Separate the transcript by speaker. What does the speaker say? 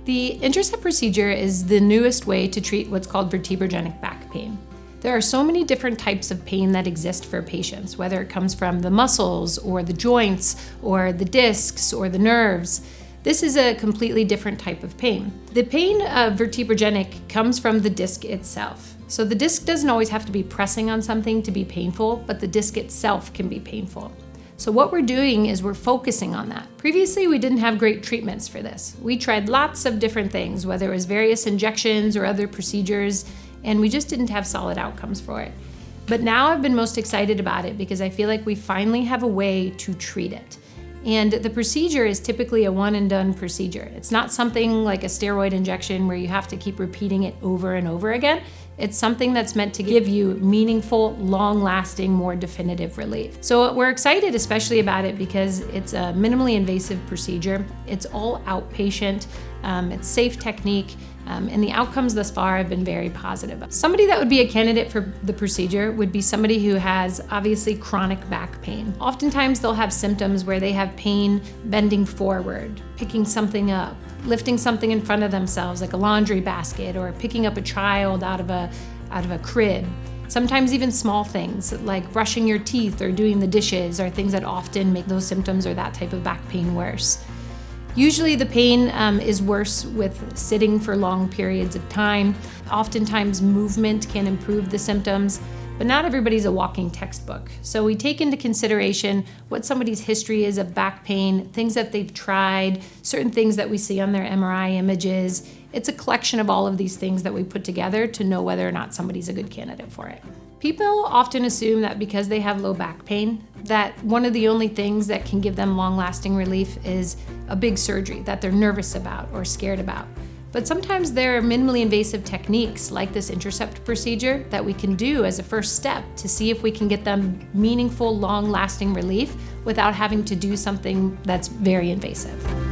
Speaker 1: The Intracept procedure is the newest way to treat what's called vertebrogenic back pain. There are so many different types of pain that exist for patients, whether it comes from the muscles or the joints or the discs or the nerves. This is a completely different type of pain. The pain of vertebrogenic comes from the disc itself. So the disc doesn't always have to be pressing on something to be painful, but the disc itself can be painful. So what we're doing is we're focusing on that. Previously, we didn't have great treatments for this. We tried lots of different things, whether it was various injections or other procedures, and we just didn't have solid outcomes for it. But now I've been most excited about it because I feel like we finally have a way to treat it. And the procedure is typically a one and done procedure. It's not something like a steroid injection where you have to keep repeating it over and over again. It's something that's meant to give you meaningful, long-lasting, more definitive relief. So we're excited especially about it because it's a minimally invasive procedure. It's all outpatient, it's safe technique, and the outcomes thus far have been very positive. Somebody that would be a candidate for the procedure would be somebody who has obviously chronic back pain. Oftentimes they'll have symptoms where they have pain bending forward, picking something up, lifting something in front of themselves like a laundry basket, or picking up a child out of a crib. Sometimes even small things like brushing your teeth or doing the dishes are things that often make those symptoms or that type of back pain worse. Usually the pain is worse with sitting for long periods of time. Oftentimes movement can improve the symptoms, but not everybody's a walking textbook. So we take into consideration what somebody's history is of back pain, things that they've tried, certain things that we see on their MRI images. It's a collection of all of these things that we put together to know whether or not somebody's a good candidate for it. People often assume that because they have low back pain, that one of the only things that can give them long-lasting relief is a big surgery that they're nervous about or scared about. But sometimes there are minimally invasive techniques like this Intracept procedure that we can do as a first step to see if we can get them meaningful, long-lasting relief without having to do something that's very invasive.